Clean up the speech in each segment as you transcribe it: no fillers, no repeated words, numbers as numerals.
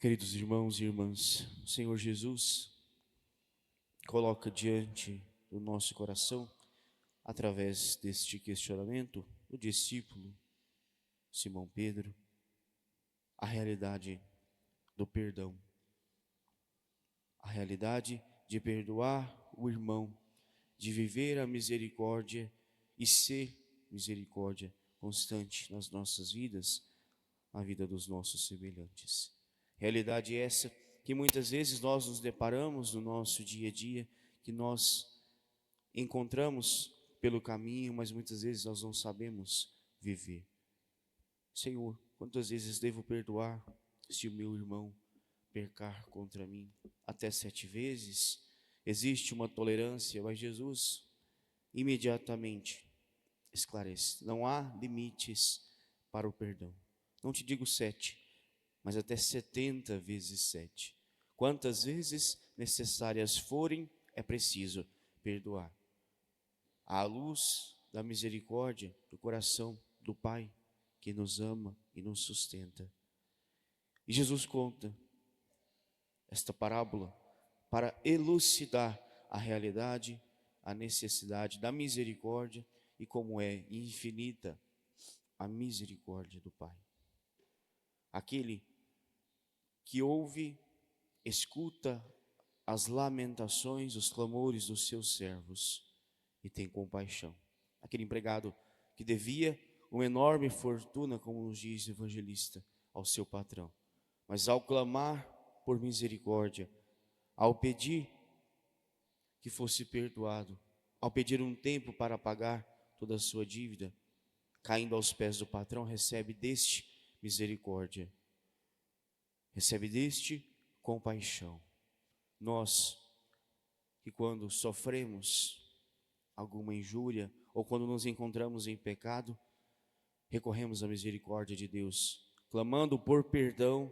Queridos irmãos e irmãs, o Senhor Jesus coloca diante do nosso coração, através deste questionamento, o discípulo Simão Pedro, a realidade do perdão, a realidade de perdoar o irmão, de viver a misericórdia e ser misericórdia constante nas nossas vidas, na vida dos nossos semelhantes. Realidade essa que muitas vezes nós nos deparamos no nosso dia a dia, que nós encontramos pelo caminho, mas muitas vezes nós não sabemos viver. Senhor, quantas vezes devo perdoar se o meu irmão pecar contra mim? Até 7 vezes? Existe uma tolerância, mas Jesus imediatamente esclarece: não há limites para o perdão. Não te digo 7, mas até 70 vezes 7. Quantas vezes necessárias forem, é preciso perdoar. À luz da misericórdia do coração do Pai, que nos ama e nos sustenta. E Jesus conta esta parábola para elucidar a realidade, a necessidade da misericórdia e como é infinita a misericórdia do Pai. Aquele que ouve, escuta as lamentações, os clamores dos seus servos e tem compaixão. Aquele empregado que devia uma enorme fortuna, como nos diz o evangelista, ao seu patrão, mas ao clamar por misericórdia, ao pedir que fosse perdoado, ao pedir um tempo para pagar toda a sua dívida, caindo aos pés do patrão, recebe deste misericórdia, recebe deste compaixão. Nós, que quando sofremos alguma injúria, ou quando nos encontramos em pecado, recorremos à misericórdia de Deus, clamando por perdão,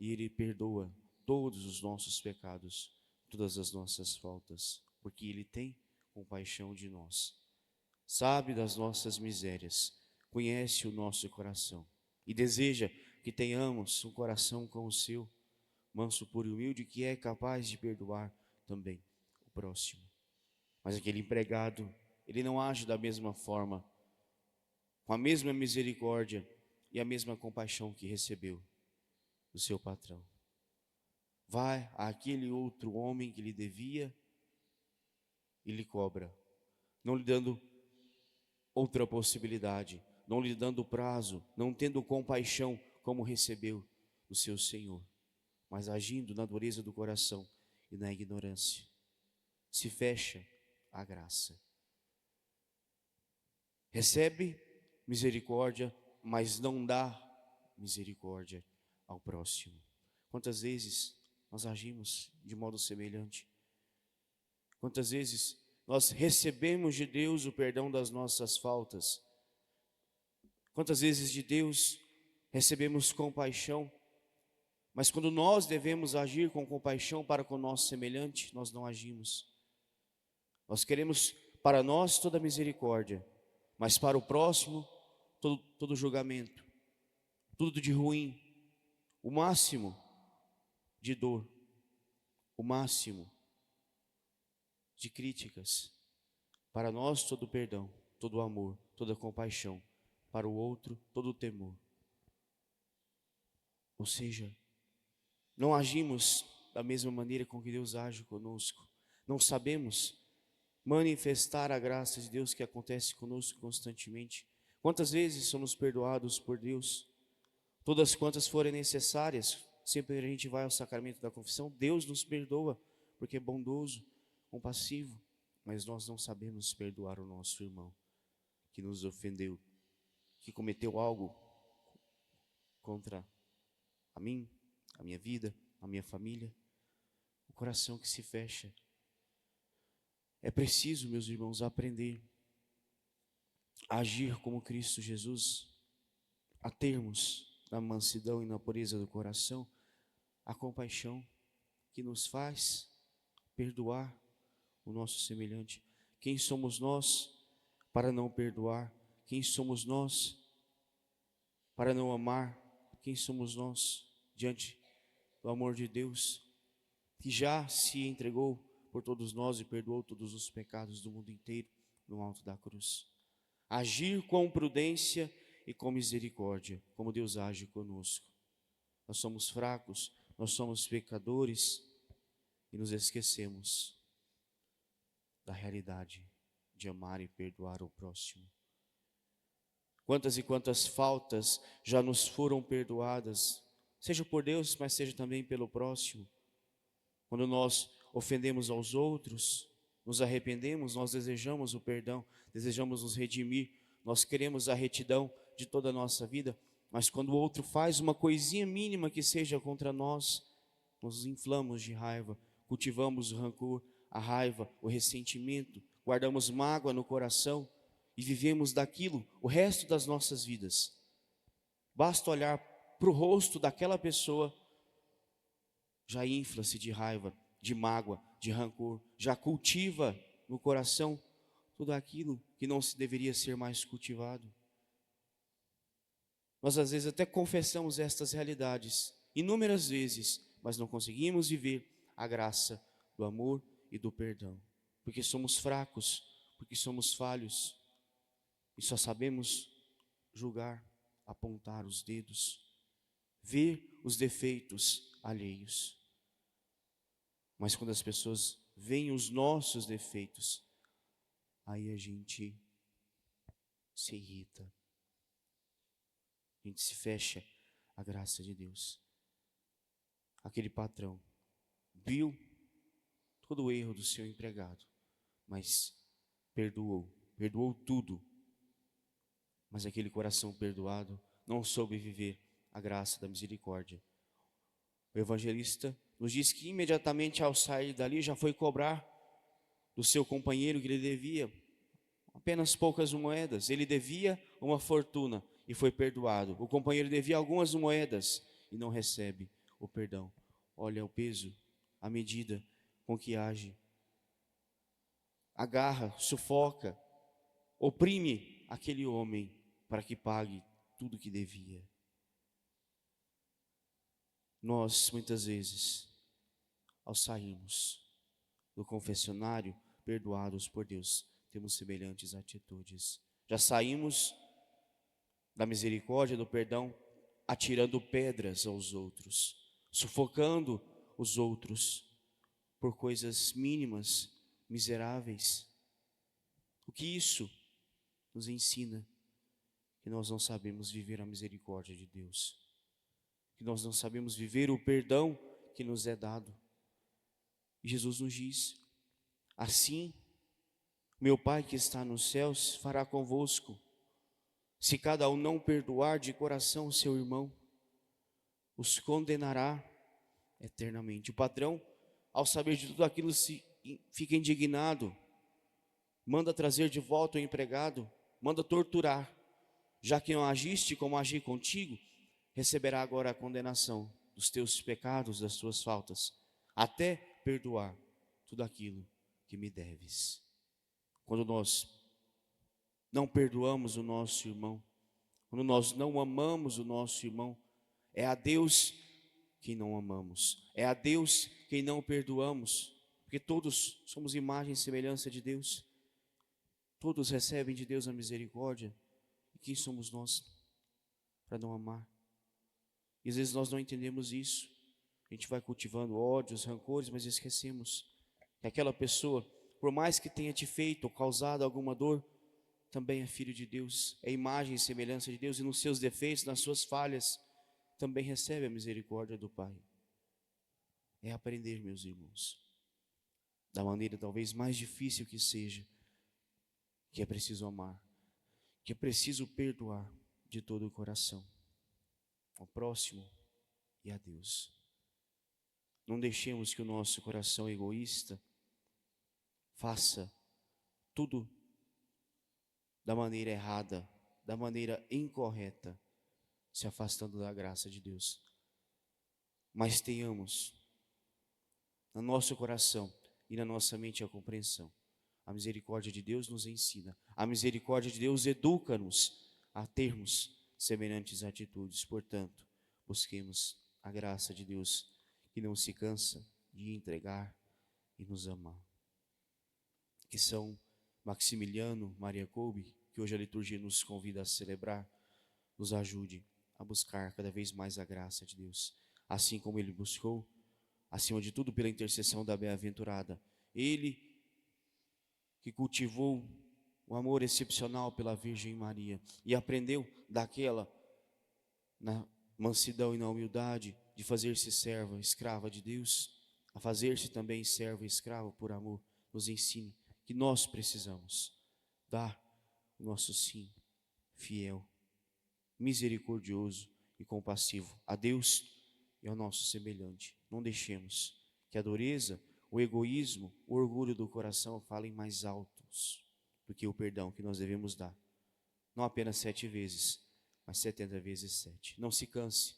e Ele perdoa todos os nossos pecados, todas as nossas faltas, porque Ele tem compaixão de nós, sabe das nossas misérias, conhece o nosso coração e deseja que tenhamos um coração como o seu, manso, puro e humilde, que é capaz de perdoar também o próximo. Mas aquele empregado, ele não age da mesma forma, com a mesma misericórdia e a mesma compaixão que recebeu do seu patrão. Vai àquele outro homem que lhe devia e lhe cobra, não lhe dando outra possibilidade, não lhe dando prazo, não tendo compaixão como recebeu do seu Senhor, mas agindo na dureza do coração e na ignorância. Se fecha a graça. Recebe misericórdia, mas não dá misericórdia ao próximo. Quantas vezes nós agimos de modo semelhante? Quantas vezes nós recebemos de Deus o perdão das nossas faltas? Quantas vezes de Deus recebemos compaixão, mas quando nós devemos agir com compaixão para com o nosso semelhante, nós não agimos. Nós queremos para nós toda misericórdia, mas para o próximo todo julgamento, tudo de ruim, o máximo de dor, o máximo de críticas. Para nós todo perdão, todo amor, toda compaixão, para o outro todo temor. Ou seja, não agimos da mesma maneira com que Deus age conosco. Não sabemos manifestar a graça de Deus que acontece conosco constantemente. Quantas vezes somos perdoados por Deus? Todas quantas forem necessárias. Sempre que a gente vai ao sacramento da confissão, Deus nos perdoa, porque é bondoso, compassivo. Mas nós não sabemos perdoar o nosso irmão que nos ofendeu, que cometeu algo contra a mim, a minha vida, a minha família. O coração que se fecha. É preciso, meus irmãos, aprender a agir como Cristo Jesus, a termos na mansidão e na pureza do coração a compaixão que nos faz perdoar o nosso semelhante. Quem somos nós para não perdoar? Quem somos nós para não amar? Quem somos nós diante do amor de Deus, que já se entregou por todos nós e perdoou todos os pecados do mundo inteiro no alto da cruz. Agir com prudência e com misericórdia, como Deus age conosco. Nós somos fracos, nós somos pecadores e nos esquecemos da realidade de amar e perdoar o próximo. Quantas e quantas faltas já nos foram perdoadas, seja por Deus, mas seja também pelo próximo. Quando nós ofendemos aos outros, nos arrependemos, nós desejamos o perdão, desejamos nos redimir, nós queremos a retidão de toda a nossa vida, mas quando o outro faz uma coisinha mínima que seja contra nós, nos inflamos de raiva, cultivamos o rancor, a raiva, o ressentimento, guardamos mágoa no coração e vivemos daquilo o resto das nossas vidas. Basta olhar para o rosto daquela pessoa, já infla-se de raiva, de mágoa, de rancor, já cultiva no coração tudo aquilo que não se deveria ser mais cultivado. Nós às vezes até confessamos estas realidades inúmeras vezes, mas não conseguimos viver a graça do amor e do perdão, porque somos fracos, porque somos falhos e só sabemos julgar, apontar os dedos, ver os defeitos alheios. Mas quando as pessoas veem os nossos defeitos, aí a gente se irrita, a gente se fecha à graça de Deus. Aquele patrão viu todo o erro do seu empregado, mas perdoou tudo. Mas aquele coração perdoado não soube viver a graça da misericórdia. O evangelista nos diz que imediatamente ao sair dali já foi cobrar do seu companheiro que ele devia apenas poucas moedas. Ele devia uma fortuna e foi perdoado. O companheiro devia algumas moedas e não recebe o perdão. Olha o peso, a medida com que age. Agarra, sufoca, oprime aquele homem para que pague tudo que devia. Nós, muitas vezes, ao sairmos do confessionário, perdoados por Deus, temos semelhantes atitudes. Já saímos da misericórdia, do perdão, atirando pedras aos outros, sufocando os outros por coisas mínimas, miseráveis. O que isso nos ensina? Que nós não sabemos viver a misericórdia de Deus, que nós não sabemos viver o perdão que nos é dado. E Jesus nos diz: assim, meu Pai que está nos céus fará convosco, se cada um não perdoar de coração o seu irmão, os condenará eternamente. O patrão, ao saber de tudo aquilo, fica indignado, manda trazer de volta o empregado, manda torturar. Já que não agiste como agi contigo, receberá agora a condenação dos teus pecados, das tuas faltas, até perdoar tudo aquilo que me deves. Quando nós não perdoamos o nosso irmão, quando nós não amamos o nosso irmão, é a Deus quem não amamos, é a Deus quem não perdoamos, porque todos somos imagem e semelhança de Deus, todos recebem de Deus a misericórdia. E quem somos nós para não amar? E às vezes nós não entendemos isso, a gente vai cultivando ódios, rancores, mas esquecemos que aquela pessoa, por mais que tenha te feito ou causado alguma dor, também é filho de Deus, é imagem e semelhança de Deus, e nos seus defeitos, nas suas falhas, também recebe a misericórdia do Pai. É aprender, meus irmãos, da maneira talvez mais difícil que seja, que é preciso amar, que é preciso perdoar de todo o coração, ao próximo e a Deus. Não deixemos que o nosso coração egoísta faça tudo da maneira errada, da maneira incorreta, se afastando da graça de Deus. Mas tenhamos no nosso coração e na nossa mente a compreensão. A misericórdia de Deus nos ensina, a misericórdia de Deus educa-nos a termos semelhantes atitudes. Portanto, busquemos a graça de Deus que não se cansa de entregar e nos amar. Que São Maximiliano Maria Kolbe, que hoje a liturgia nos convida a celebrar, nos ajude a buscar cada vez mais a graça de Deus, assim como ele buscou, acima de tudo pela intercessão da bem-aventurada. Ele que cultivou um amor excepcional pela Virgem Maria e aprendeu daquela, na mansidão e na humildade, de fazer-se serva, escrava de Deus, a fazer-se também servo e escravo por amor. Nos ensine que nós precisamos dar o nosso sim fiel, misericordioso e compassivo a Deus e ao nosso semelhante. Não deixemos que a dureza, o egoísmo, o orgulho do coração falem mais altos do que o perdão que nós devemos dar. Não apenas 7 vezes, mas 70 vezes 7. Não se canse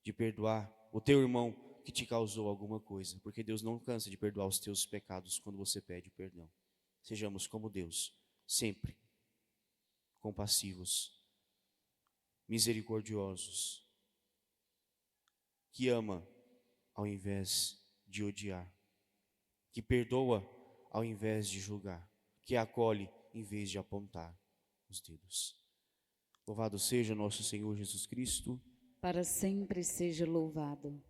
de perdoar o teu irmão que te causou alguma coisa, porque Deus não cansa de perdoar os teus pecados quando você pede perdão. Sejamos como Deus, sempre compassivos, misericordiosos, que ama ao invés de odiar, que perdoa ao invés de julgar, que acolhe em vez de apontar os dedos. Louvado seja nosso Senhor Jesus Cristo. Para sempre seja louvado.